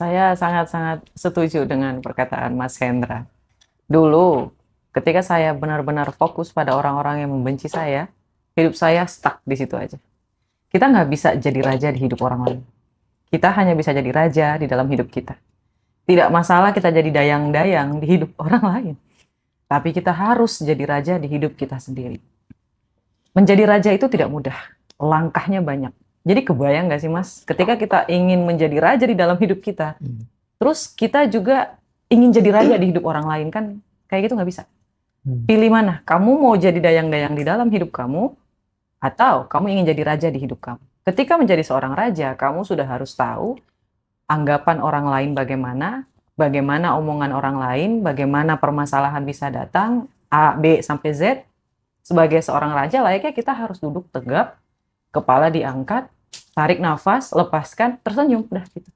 Saya sangat-sangat setuju dengan perkataan Mas Hendra. Dulu, ketika saya benar-benar fokus pada orang-orang yang membenci saya, hidup saya stuck di situ aja. Kita nggak bisa jadi raja di hidup orang lain. Kita hanya bisa jadi raja di dalam hidup kita. Tidak masalah kita jadi dayang-dayang di hidup orang lain. Tapi kita harus jadi raja di hidup kita sendiri. Menjadi raja itu tidak mudah. Langkahnya banyak. Jadi kebayang nggak sih Mas, ketika kita ingin menjadi raja di dalam hidup kita, terus kita juga ingin jadi raja di hidup orang lain kan, kayak gitu nggak bisa. Pilih mana, kamu mau jadi dayang-dayang di dalam hidup kamu, atau kamu ingin jadi raja di hidup kamu. Ketika menjadi seorang raja, kamu sudah harus tahu anggapan orang lain bagaimana, bagaimana omongan orang lain, bagaimana permasalahan bisa datang, A, B, sampai Z. Sebagai seorang raja, layaknya kita harus duduk tegap, kepala diangkat, tarik nafas, lepaskan, tersenyum, udah gitu.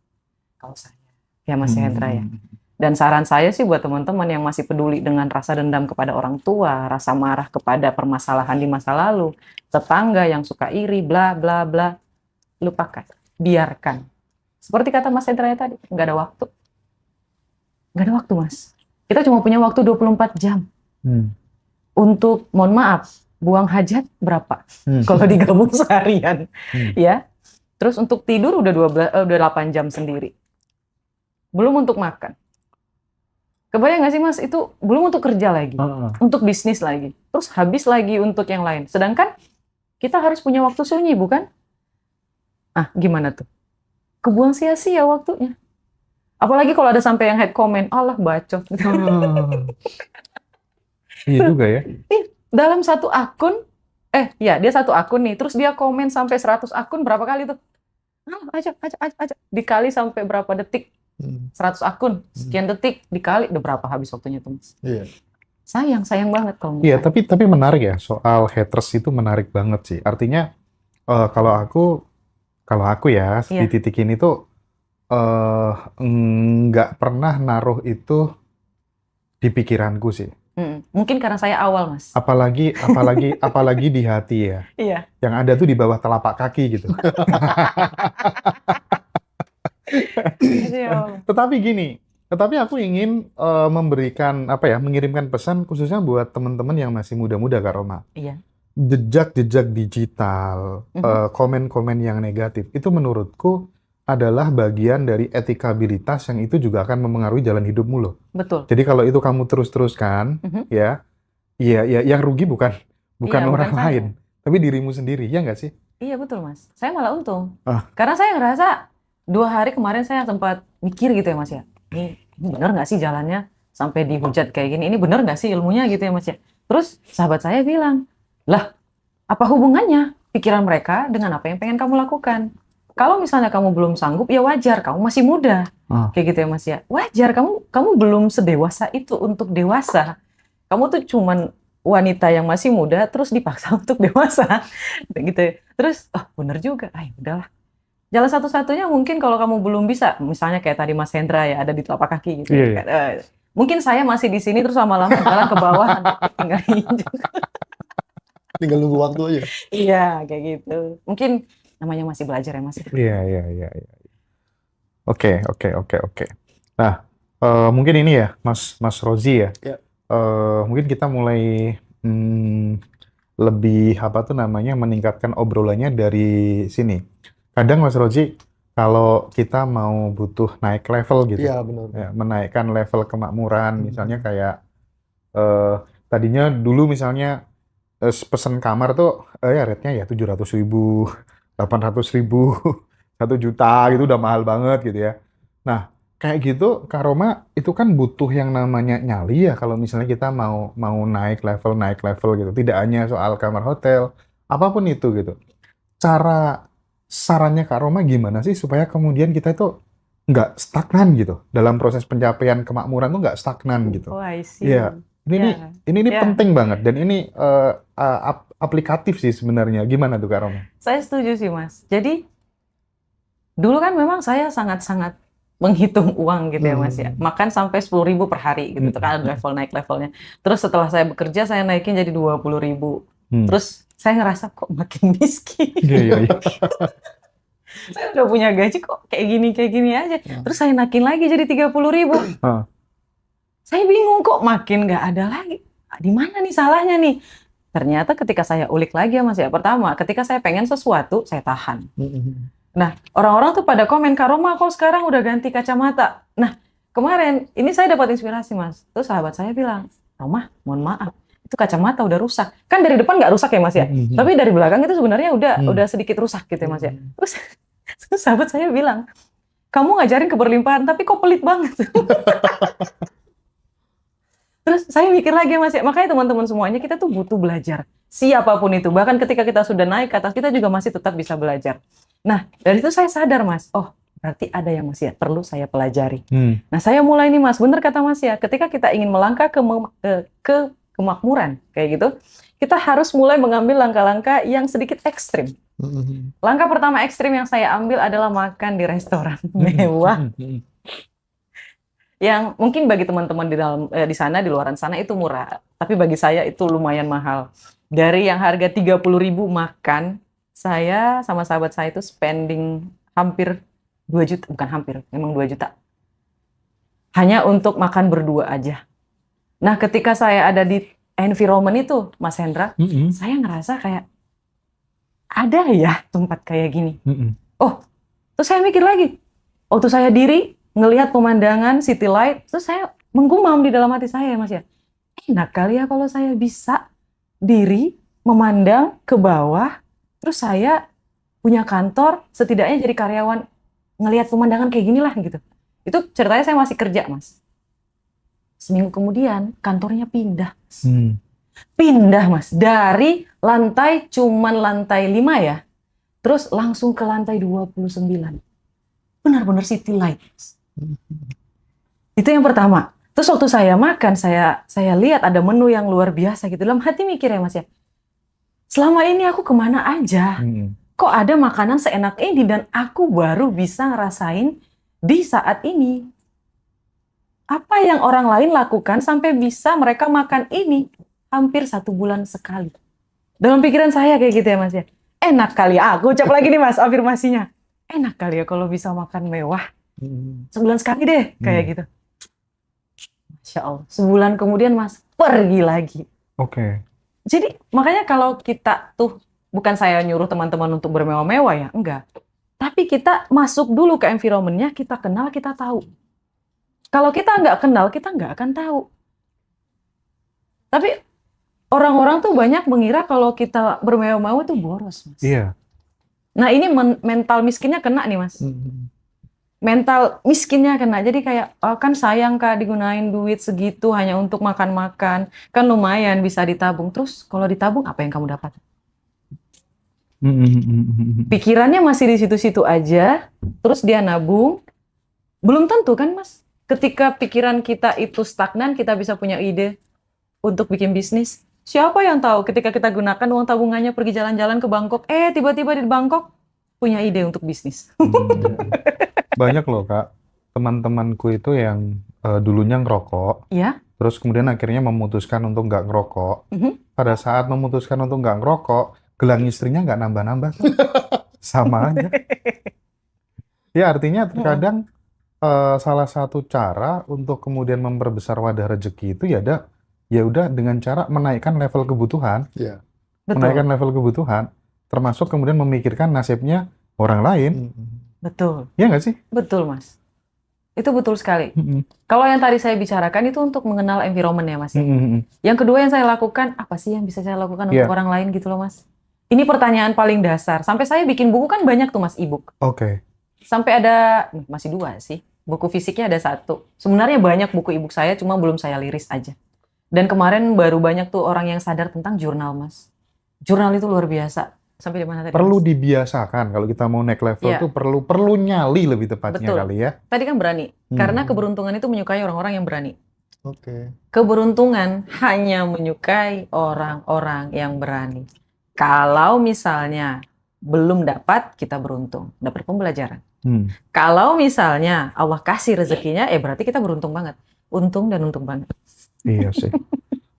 Kalau saya, ya Mas Hendra ya. Dan saran saya sih buat teman-teman yang masih peduli dengan rasa dendam kepada orang tua, rasa marah kepada permasalahan di masa lalu, tetangga yang suka iri, bla bla bla, lupakan, biarkan. Seperti kata Mas Hendra tadi, nggak ada waktu. Nggak ada waktu, Mas. Kita cuma punya waktu 24 jam. Untuk, mohon maaf, buang hajat berapa? Kalau digabung seharian, ya. Terus untuk tidur udah 8 jam sendiri. Belum untuk makan. Kebayang nggak sih Mas, itu belum untuk kerja lagi, untuk bisnis lagi. Terus habis lagi untuk yang lain. Sedangkan kita harus punya waktu sunyi, bukan? Ah, gimana tuh? Kebuang sia-sia waktunya. Apalagi kalau ada sampai yang head comment, Allah bacot. Iya juga ya. Dalam satu akun, dia satu akun nih, terus dia komen sampai 100 akun berapa kali tuh? Aja. Dikali sampai berapa detik? 100 akun, sekian detik, dikali, udah berapa habis waktunya tuh, Mas? Iya. Sayang banget kalau Iya, tapi menarik ya, soal haters itu menarik banget sih. Artinya, kalau aku ya, di titik ini tuh, nggak pernah naruh itu di pikiranku sih. Mungkin karena saya awal, Mas. Apalagi di hati ya. Iya. Yang ada tuh di bawah telapak kaki gitu. Tetapi aku ingin memberikan mengirimkan pesan khususnya buat teman-teman yang masih muda-muda, Kak Roma. Iya. Jejak-jejak digital, komen-komen yang negatif itu menurutku adalah bagian dari etikabilitas yang itu juga akan mempengaruhi jalan hidupmu loh. Betul. Jadi kalau itu kamu terus-teruskan, ya yang rugi bukan orang lain, tapi dirimu sendiri, ya nggak sih? Iya betul Mas. Saya malah untung. Karena saya ngerasa 2 hari kemarin saya sempat mikir gitu ya Mas ya. Ini bener nggak sih jalannya sampai dihujat kayak gini? Ini bener nggak sih ilmunya gitu ya Mas ya? Terus sahabat saya bilang, lah apa hubungannya pikiran mereka dengan apa yang pengen kamu lakukan? Kalau misalnya kamu belum sanggup, ya wajar, kamu masih muda. Kayak gitu ya Mas ya. Wajar, kamu belum sedewasa itu untuk dewasa. Kamu tuh cuman wanita yang masih muda, terus dipaksa untuk dewasa. Gitu. Terus, bener juga. Udahlah. Jalan satu-satunya mungkin kalau kamu belum bisa, misalnya kayak tadi Mas Hendra ya, ada di telapak kaki gitu. Iya. Mungkin saya masih di sini, terus lama-lama jalan ke bawah, tinggal injek. Tinggal nunggu waktu aja. Iya, kayak gitu. Mungkin namanya masih belajar ya Mas. Iya. Oke. Nah, mungkin ini ya, Mas Rozi ya. Ya. Mungkin kita mulai lebih meningkatkan obrolannya dari sini. Kadang Mas Rozi, kalau kita mau butuh naik level gitu, Iya benar. ya, menaikkan level kemakmuran, misalnya kayak tadinya dulu misalnya pesen kamar tuh rate-nya ya 700.000, 800.000, 1 juta gitu udah mahal banget gitu ya. Nah, kayak gitu, Kak Roma, itu kan butuh yang namanya nyali ya kalau misalnya kita mau naik level gitu. Tidak hanya soal kamar hotel, apapun itu gitu. Sarannya Kak Roma gimana sih supaya kemudian kita itu nggak stagnan gitu dalam proses pencapaian kemakmuran tuh nggak stagnan gitu. Oh, I see. Iya. Ini penting banget dan ini aplikatif sih sebenarnya. Gimana tuh Kak Roma? Saya setuju sih Mas. Jadi dulu kan memang saya sangat-sangat menghitung uang gitu ya Mas ya. Makan sampai 10.000 per hari gitu kan ada levelnya. Terus setelah saya bekerja saya naikin jadi 20.000. Terus saya ngerasa kok makin miskin. Iya. Saya udah punya gaji kok kayak gini aja. Terus saya naikin lagi jadi 30.000. Ah. Saya bingung kok makin nggak ada lagi. Di mana nih salahnya nih? Ternyata ketika saya ulik lagi ya Mas ya, pertama ketika saya pengen sesuatu, saya tahan. Nah, orang-orang tuh pada komen, Kak Roma kok sekarang udah ganti kacamata. Nah, kemarin ini saya dapat inspirasi Mas. Terus sahabat saya bilang, Roma, mohon maaf, itu kacamata udah rusak. Kan dari depan nggak rusak ya Mas ya, tapi dari belakang itu sebenarnya udah sedikit rusak gitu ya Mas ya. Terus sahabat saya bilang, kamu ngajarin keberlimpahan, tapi kok pelit banget. Terus saya mikir lagi Mas ya, makanya teman-teman semuanya kita tuh butuh belajar. Siapapun itu, bahkan ketika kita sudah naik ke atas, kita juga masih tetap bisa belajar. Nah, dari itu saya sadar Mas, oh berarti ada yang masih perlu saya pelajari. Nah, saya mulai nih Mas, bener kata Mas ya, ketika kita ingin melangkah ke kemakmuran, kayak gitu, kita harus mulai mengambil langkah-langkah yang sedikit ekstrim. Langkah pertama ekstrim yang saya ambil adalah makan di restoran mewah. Yang mungkin bagi teman-teman di sana, di luaran sana itu murah, tapi bagi saya itu lumayan mahal. Dari yang harga 30.000 makan, saya sama sahabat saya itu spending hampir 2 juta, bukan hampir, memang 2 juta. Hanya untuk makan berdua aja. Nah, ketika saya ada di environment itu, Mas Hendra, saya ngerasa kayak ada ya tempat kayak gini. Oh, terus saya mikir lagi. Waktu saya diri ngelihat pemandangan city light, terus saya menggumam di dalam hati saya, Mas ya. Enak kali ya kalau saya bisa diri memandang ke bawah, terus saya punya kantor, setidaknya jadi karyawan ngelihat pemandangan kayak gini lah gitu. Itu ceritanya saya masih kerja, Mas. Seminggu kemudian kantornya pindah. Pindah, Mas. Dari lantai cuman lantai 5 ya. Terus langsung ke lantai 29. Benar-benar city light. Itu yang pertama. Terus waktu saya makan, saya lihat ada menu yang luar biasa gitu. Dalam hati mikir ya Mas ya, selama ini aku kemana aja? Kok ada makanan seenak ini dan aku baru bisa ngerasain di saat ini? Apa yang orang lain lakukan sampai bisa mereka makan ini hampir 1 bulan sekali? Dalam pikiran saya kayak gitu ya Mas ya. Enak kali ya, aku ucap lagi nih Mas afirmasinya. Enak kali ya kalau bisa makan mewah. Sebulan sekali deh, kayak gitu. Masya Allah. Sebulan kemudian Mas, pergi lagi. Oke. Jadi makanya kalau kita tuh, bukan saya nyuruh teman-teman untuk bermewah-mewah ya, enggak. Tapi kita masuk dulu ke environment-nya, kita kenal, kita tahu. Kalau kita nggak kenal, kita nggak akan tahu. Tapi orang-orang tuh banyak mengira kalau kita bermewah-mewah itu boros, Mas. Iya. Nah ini mental miskinnya kena nih Mas. Mental miskinnya kena. Jadi kayak, oh, kan sayang Kak digunain duit segitu hanya untuk makan-makan. Kan lumayan bisa ditabung. Terus kalau ditabung apa yang kamu dapat? Pikirannya masih di situ-situ aja. Terus dia nabung. Belum tentu kan Mas. Ketika pikiran kita itu stagnan, kita bisa punya ide untuk bikin bisnis. Siapa yang tahu ketika kita gunakan uang tabungannya pergi jalan-jalan ke Bangkok, tiba-tiba di Bangkok punya ide untuk bisnis. Banyak loh Kak, teman-temanku itu yang dulunya ngerokok, Ya. terus kemudian akhirnya memutuskan untuk nggak ngerokok. Pada saat memutuskan untuk nggak ngerokok, gelang istrinya nggak nambah-nambah. Sama aja. Ya artinya terkadang salah satu cara untuk kemudian memperbesar wadah rezeki itu ya udah dengan cara menaikkan level kebutuhan. Iya. Menaikkan level kebutuhan, termasuk kemudian memikirkan nasibnya orang lain. Betul. Iya nggak sih? Betul Mas. Itu betul sekali. Kalau yang tadi saya bicarakan itu untuk mengenal environment ya Mas. Yang kedua yang saya lakukan, apa sih yang bisa saya lakukan untuk orang lain gitu loh Mas. Ini pertanyaan paling dasar. Sampai saya bikin buku kan banyak tuh Mas, e-book. Oke. Sampai ada, masih 2 sih. Buku fisiknya ada 1. Sebenarnya banyak buku e-book saya, cuma belum saya liris aja. Dan kemarin baru banyak tuh orang yang sadar tentang jurnal Mas. Jurnal itu luar biasa. Sampai di mana tadi? Perlu Mas? dibiasakan kalau kita mau naik level Iya. tuh perlu nyali lebih tepatnya Betul. kali ya. Tadi kan berani. Karena keberuntungan itu menyukai orang-orang yang berani. Oke. Keberuntungan hanya menyukai orang-orang yang berani. Kalau misalnya belum dapat, kita beruntung. Dapat pembelajaran. Kalau misalnya Allah kasih rezekinya, berarti kita beruntung banget. Untung dan untung banget. Iya sih.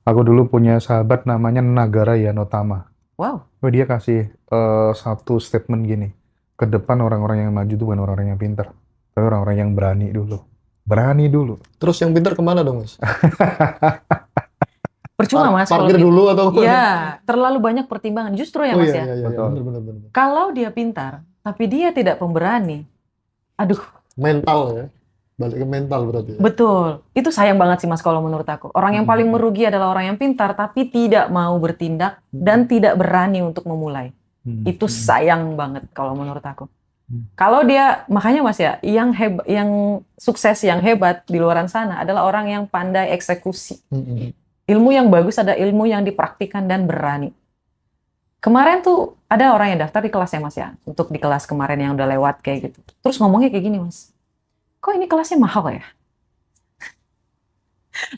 Aku dulu punya sahabat namanya Nagara Yanotama. Wow. Dia kasih satu statement gini. ke depan orang-orang yang maju itu bukan orang-orang yang pintar, tapi orang-orang yang berani dulu. Berani dulu. Terus yang pintar kemana dong, Mas? Percuma Mas kalau Parkir gitu. dulu atau apa? Iya, terlalu banyak pertimbangan. Justru ya Oh Mas iya, ya. iya, iya, Betul. benar. Kalau dia pintar, tapi dia tidak pemberani, aduh, Mental ya. Balik ke mental berarti ya. betul. Itu sayang banget sih Mas kalau menurut aku. Orang yang paling merugi adalah orang yang pintar tapi tidak mau bertindak dan tidak berani untuk memulai. Itu sayang banget kalau menurut aku. Kalau dia, makanya Mas ya, yang sukses, yang hebat di luaran sana adalah orang yang pandai eksekusi. Ilmu yang bagus ada ilmu yang dipraktikkan dan berani. Kemarin tuh ada orang yang daftar di kelas ya Mas ya, untuk di kelas kemarin yang udah lewat kayak gitu. Terus ngomongnya kayak gini Mas, kok ini kelasnya mahal ya?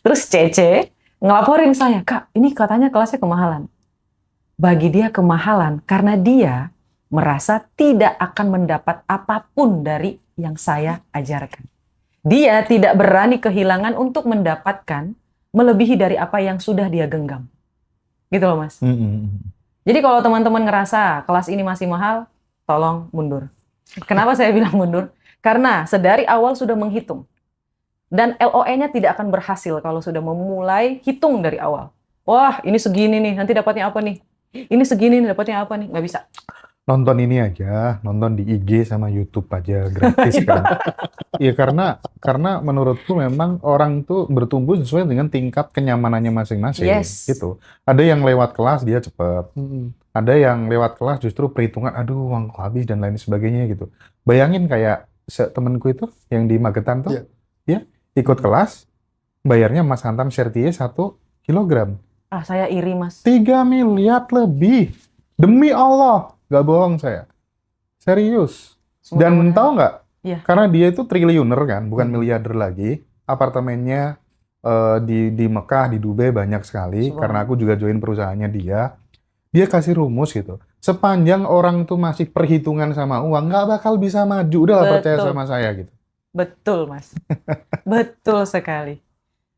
Terus Cece ngelaporin saya, Kak, ini katanya kelasnya kemahalan. Bagi dia kemahalan karena dia merasa tidak akan mendapat apapun dari yang saya ajarkan. Dia tidak berani kehilangan untuk mendapatkan melebihi dari apa yang sudah dia genggam. Gitu loh Mas. Jadi kalau teman-teman ngerasa kelas ini masih mahal, tolong mundur. Kenapa saya bilang mundur? Karena sedari awal sudah menghitung. Dan LOE-nya tidak akan berhasil kalau sudah memulai hitung dari awal. Wah, ini segini nih, nanti dapatnya apa nih? Ini segini nih, dapatnya apa nih? Nggak bisa. Nonton ini aja, nonton di IG sama YouTube aja gratis kan. Iya karena menurutku memang orang tuh bertumbuh sesuai dengan tingkat kenyamanannya masing-masing Yes. gitu. Ada yang lewat kelas dia cepet, ada yang lewat kelas justru perhitungan, aduh uangku habis dan lain sebagainya gitu. Bayangin kayak temenku itu yang di Magetan tuh, ya ikut kelas, bayarnya Mas Hantam Sertie 1 kilogram. Ah, saya iri Mas. 3 miliar lebih. Demi Allah, gak bohong saya. Serius. Dan Semoga-moga- tahu nggak? Iya. Karena dia itu triliuner kan, bukan miliarder lagi. Apartemennya di Mekah, di Dubai banyak sekali. Subhanallah. Karena aku juga join perusahaannya dia. Dia kasih rumus gitu. Sepanjang orang tuh masih perhitungan sama uang, nggak bakal bisa maju. Udahlah percaya Betul. sama saya gitu. Betul, Mas. Betul sekali.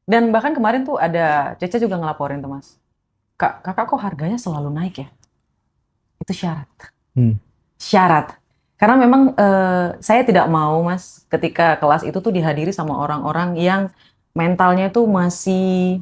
Dan bahkan kemarin tuh ada, Cece juga ngelaporin tuh, Mas. Kak, kakak kok harganya selalu naik ya? Itu syarat. Syarat. Karena memang saya tidak mau, Mas, ketika kelas itu tuh dihadiri sama orang-orang yang mentalnya tuh masih,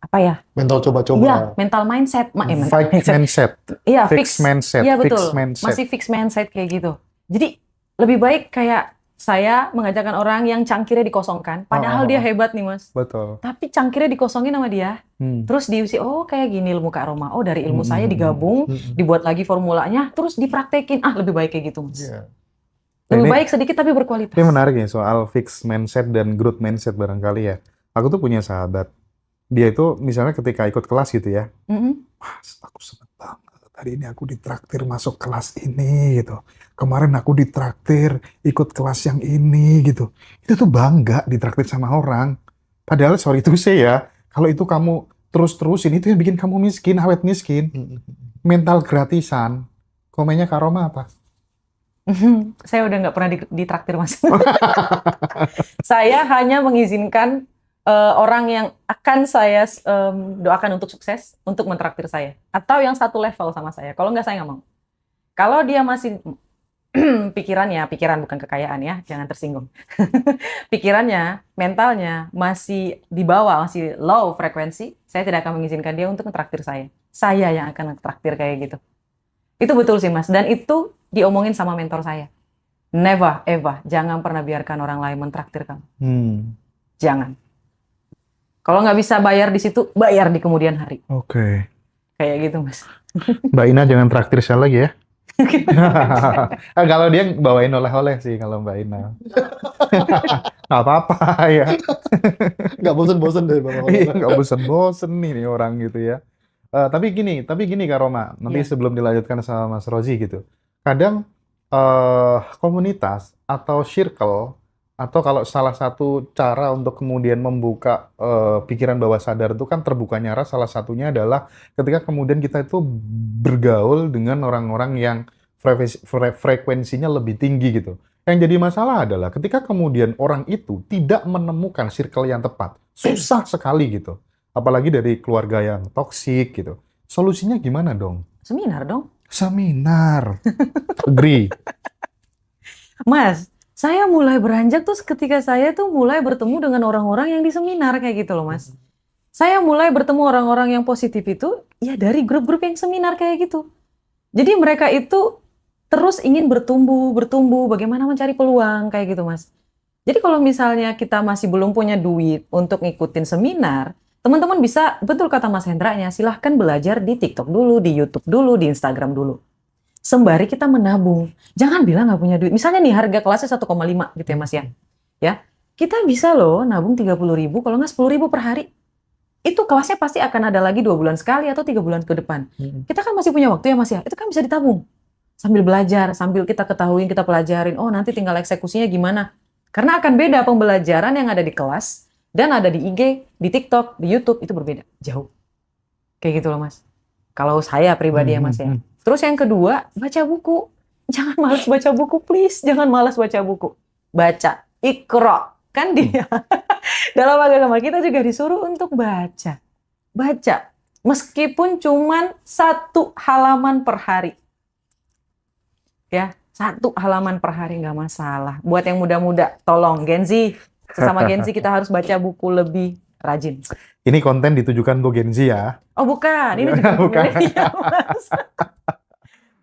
apa ya? Mental coba-coba. Iya, mental mindset. Mental Fixed mindset. Iya, Fixed mindset. Iya betul, Fixed mindset. masih fixed mindset kayak gitu. Jadi lebih baik kayak saya mengajarkan orang yang cangkirnya dikosongkan, padahal dia hebat nih Mas. Betul. Tapi cangkirnya dikosongin sama dia, terus diusi, oh kayak gini ilmu Kak Roma, oh dari ilmu saya digabung, dibuat lagi formulanya, terus dipraktekin, lebih baik kayak gitu Mas. Iya. Lebih Ini- baik sedikit tapi berkualitas. Ini menarik nih soal fixed mindset dan growth mindset barangkali ya. Aku tuh punya sahabat. Dia itu misalnya ketika ikut kelas gitu ya. Mm-mm. Mas, aku seneng banget. Hari ini aku ditraktir masuk kelas ini gitu. Kemarin aku ditraktir ikut kelas yang ini gitu. Itu tuh bangga ditraktir sama orang. Padahal sorry to say ya, kalau itu kamu terus-terusin itu yang bikin kamu miskin, awet miskin. Mental gratisan. Komennya Kak Roma apa? Saya udah nggak pernah ditraktir Mas. Saya hanya mengizinkan orang yang akan saya doakan untuk sukses untuk mentraktir saya atau yang satu level sama saya. Kalau nggak saya nggak mau. Kalau dia masih pikiran bukan kekayaan ya, jangan tersinggung. Pikirannya, mentalnya masih di bawah, masih low frekuensi, saya tidak akan mengizinkan dia untuk mentraktir saya. Saya yang akan mentraktir kayak gitu. Itu betul sih Mas, dan itu diomongin sama mentor saya. Never, ever, jangan pernah biarkan orang lain mentraktir kamu. Jangan. Kalau nggak bisa bayar di situ, bayar di kemudian hari. Oke. Kayak gitu, Mas. Mbak Ina jangan traktir saya lagi ya. Kalau dia bawain oleh-oleh sih kalau Mbak Ina. Nggak apa-apa ya. Nggak bosen-bosen deh Bang. Iya, nggak bosen-bosen nih orang gitu ya. Tapi gini Kak Roma, nanti Iya. sebelum dilanjutkan sama Mas Rozi gitu. Kadang komunitas atau circle atau kalau salah satu cara untuk kemudian membuka pikiran bawah sadar itu kan terbukanya arah, salah satunya adalah ketika kemudian kita itu bergaul dengan orang-orang yang frekuensinya lebih tinggi gitu. Yang jadi masalah adalah ketika kemudian orang itu tidak menemukan circle yang tepat, susah sekali gitu. Apalagi dari keluarga yang toksik gitu. Solusinya gimana dong? Seminar dong. Seminar. Agree. Mas, saya mulai beranjak tuh ketika saya tuh mulai bertemu dengan orang-orang yang di seminar kayak gitu loh, Mas. Saya mulai bertemu orang-orang yang positif itu ya dari grup-grup yang seminar kayak gitu. Jadi mereka itu terus ingin bertumbuh, bertumbuh, bagaimana mencari peluang kayak gitu, Mas. Jadi kalau misalnya kita masih belum punya duit untuk ngikutin seminar, teman-teman bisa, betul kata Mas Hendranya, silahkan belajar di TikTok dulu, di YouTube dulu, di Instagram dulu. Sembari kita menabung. Jangan bilang nggak punya duit. Misalnya nih harga kelasnya 1,5 gitu ya Mas ya. Ya, kita bisa loh nabung 30.000, kalau nggak 10.000 per hari. Itu kelasnya pasti akan ada lagi 2 bulan sekali atau 3 bulan ke depan. Kita kan masih punya waktu ya Mas ya. Itu kan bisa ditabung. Sambil belajar, sambil kita ketahuin, kita pelajarin. Oh nanti tinggal eksekusinya gimana. Karena akan beda pembelajaran yang ada di kelas dan ada di IG, di TikTok, di YouTube itu berbeda. Jauh. Kayak gitu loh Mas. Kalau saya pribadi ya Mas ya. Terus yang kedua, baca buku. Jangan malas baca buku, please. Jangan malas baca buku. Baca. Iqra. Kan dia. Dalam agama kita juga disuruh untuk baca. Baca. Meskipun cuman 1 halaman per hari. Ya, 1 halaman per hari nggak masalah. Buat yang muda-muda, tolong Gen Z. Sesama Gen Z kita harus baca buku lebih rajin. Ini konten ditujukan untuk Gen Z ya. Oh bukan, ini juga Bukan. milenial, Mas.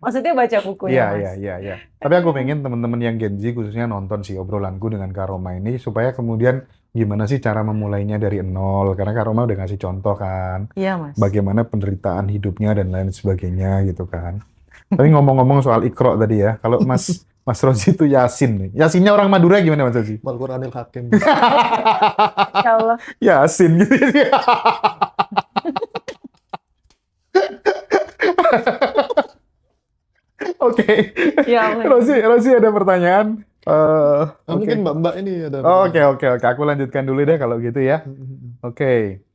Maksudnya baca bukunya, Mas. Iya. Tapi aku pengen teman-teman yang Gen Z khususnya nonton sih obrolanku dengan Kak Roma ini supaya kemudian gimana sih cara memulainya dari nol. Karena Kak Roma udah ngasih contoh kan. Iya, Mas. Bagaimana penderitaan hidupnya dan lain sebagainya gitu kan. Tapi ngomong-ngomong soal Iqra tadi ya, kalau Mas Rozi itu Yasin nih. Yasinnya orang Madura gimana Mas Rozi? Mal Quranil Hakim. Ya Allah. Yasin gitu ya. Oke. Ya Allah. Rozi ada pertanyaan? Mungkin Mbak-mbak ini ada. Oke. Aku lanjutkan dulu deh kalau gitu ya. Oke.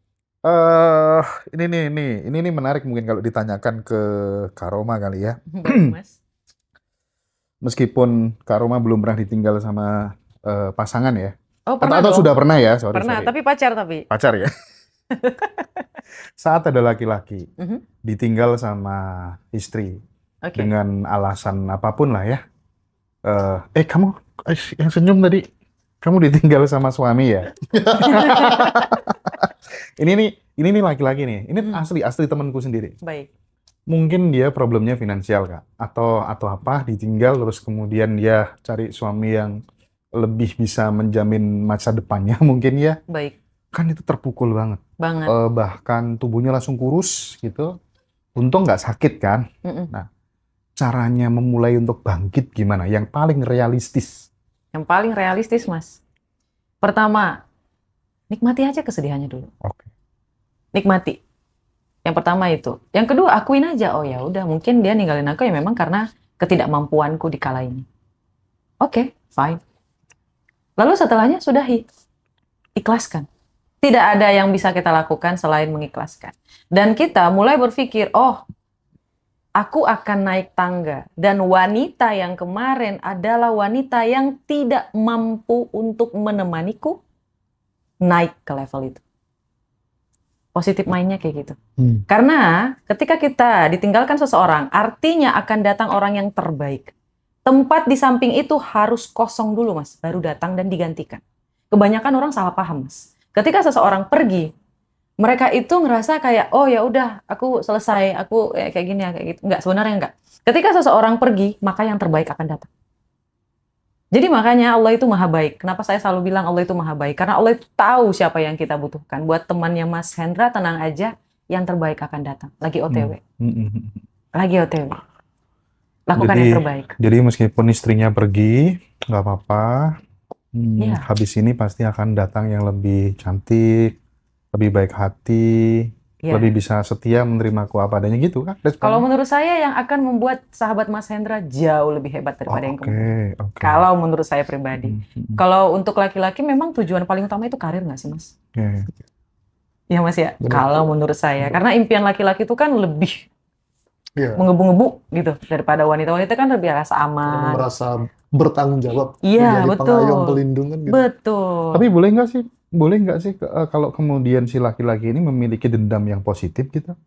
Ini nih menarik mungkin kalau ditanyakan ke Kak Roma kali ya. Baik, Mas. Meskipun Kak Roma belum pernah ditinggal sama pasangan ya. Oh, pernah Atau dong. sudah pernah ya? Sorry. Pernah, tapi pacar tapi. Pacar ya. Saat ada laki-laki Mhm. ditinggal sama istri Oke. dengan alasan apapun lah ya. Kamu yang senyum tadi, kamu ditinggal sama suami ya? Ini nih laki-laki nih. Ini asli temanku sendiri. Baik. Mungkin dia problemnya finansial Kak, atau apa ditinggal terus kemudian dia cari suami yang lebih bisa menjamin masa depannya mungkin ya. Baik. Kan itu terpukul banget. Banget. Bahkan tubuhnya langsung kurus gitu. Untung nggak sakit kan. Mm-mm. Nah, caranya memulai untuk bangkit gimana? Yang paling realistis. Yang paling realistis, Mas. Pertama, nikmati aja kesedihannya dulu. Oke. Nikmati. Yang pertama itu. Yang kedua, akuin aja. Oh ya udah, mungkin dia ninggalin aku ya memang karena ketidakmampuanku di kala ini. Oke, fine. Lalu setelahnya sudahi. Ikhlaskan. Tidak ada yang bisa kita lakukan selain mengikhlaskan. Dan kita mulai berpikir, oh, aku akan naik tangga. Dan wanita yang kemarin adalah wanita yang tidak mampu untuk menemaniku naik ke level itu. Positif mindnya kayak gitu. Karena ketika kita ditinggalkan seseorang, artinya akan datang orang yang terbaik. Tempat di samping itu harus kosong dulu, Mas, baru datang dan digantikan. Kebanyakan orang salah paham, Mas. Ketika seseorang pergi, mereka itu ngerasa kayak, oh ya udah, aku selesai, aku kayak gini ya, kayak gitu. Enggak, sebenarnya enggak. Ketika seseorang pergi, maka yang terbaik akan datang. Jadi makanya Allah itu maha baik. Kenapa saya selalu bilang Allah itu maha baik? Karena Allah itu tahu siapa yang kita butuhkan. Buat temannya Mas Hendra, tenang aja, yang terbaik akan datang. Lagi OTW. Lagi OTW. Lakukan yang terbaik. Jadi meskipun istrinya pergi, nggak apa-apa. Iya. Habis ini pasti akan datang yang lebih cantik, lebih baik hati, Iya. lebih bisa setia menerimaku apa adanya gitu kan? Kalau menurut saya yang akan membuat sahabat Mas Hendra jauh lebih hebat daripada yang kemarin. Oke. Kalau menurut saya pribadi. Kalau untuk laki-laki memang tujuan paling utama itu karir nggak sih, Mas? Oke. Iya, Mas ya. Benar. Kalau menurut saya, karena impian laki-laki itu kan lebih Iya. menggebu-gebu gitu daripada wanita-wanita kan lebih rasa aman. Merasa bertanggung jawab. Iya, menjadi betul. pengayom pelindung kan gitu. Betul. Tapi boleh nggak sih kalau kemudian si laki-laki ini memiliki dendam yang positif gitu?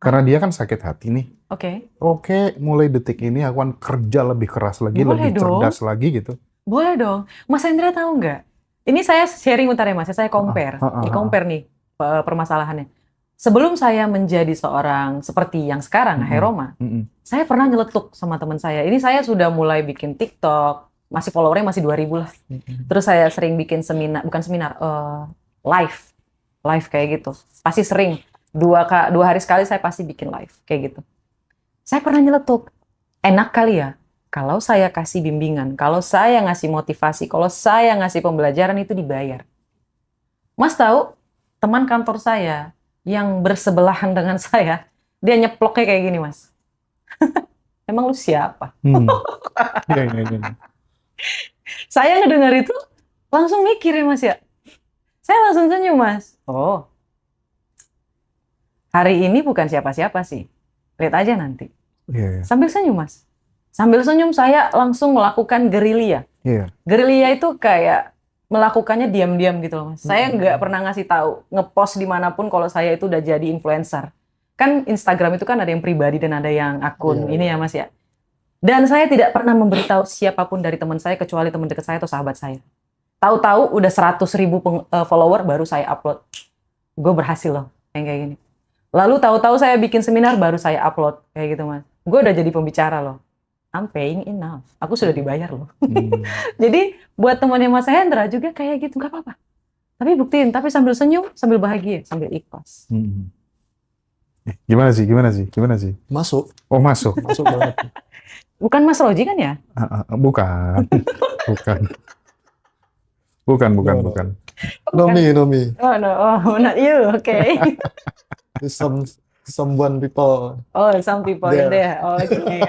Karena dia kan sakit hati nih. Oke. Oke, mulai detik ini aku akan kerja lebih keras lagi, Boleh lebih dong. cerdas lagi gitu. Boleh dong. Mas Hendra tahu nggak? Ini saya sharing bentar ya Mas, saya compare. Di-compare nih permasalahannya. Sebelum saya menjadi seorang seperti yang sekarang, Hairoma, saya pernah nyeletuk sama teman saya. Ini saya sudah mulai bikin TikTok, masih followernya masih 2000 lah. Terus saya sering bikin seminar, bukan seminar, live kayak gitu. Pasti sering. Dua hari sekali saya pasti bikin live kayak gitu. Saya pernah nyeletuk, enak kali ya kalau saya kasih bimbingan, kalau saya ngasih motivasi, kalau saya ngasih pembelajaran itu dibayar. Mas tahu, teman kantor saya yang bersebelahan dengan saya, dia nyeploknya kayak gini, Mas. Emang lu siapa? Iya. Saya ngedengar itu langsung mikir ya Mas ya. Saya langsung senyum Mas. Oh, hari ini bukan siapa-siapa sih. Lihat aja nanti. Iya. Sambil senyum Mas. Sambil senyum saya langsung melakukan gerilya. Iya. Gerilya itu kayak melakukannya diam-diam gitu loh Mas. Saya nggak pernah ngasih tahu, ngepost dimanapun kalau saya itu udah jadi influencer. Kan Instagram itu kan ada yang pribadi dan ada yang akun ini ya Mas ya. Dan saya tidak pernah memberitahu siapapun dari teman saya kecuali teman dekat saya atau sahabat saya. Tahu-tahu udah 100.000 follower baru saya upload. Gue berhasil loh yang kayak gini. Lalu tahu-tahu saya bikin seminar baru saya upload kayak gitu Mas. Gue udah jadi pembicara loh. I'm paying enough. Aku sudah dibayar loh. Jadi buat temannya Mas Hendra juga kayak gitu, nggak apa-apa. Tapi buktiin, tapi sambil senyum, sambil bahagia, sambil ikhlas. Gimana sih? Masuk Oh, masuk. banget. Bukan Mas Roji kan ya? Bukan. Bukan. Nomi. Oh no, oh not you, okay. Someone people. Oh, some people There. there. Oh, okay.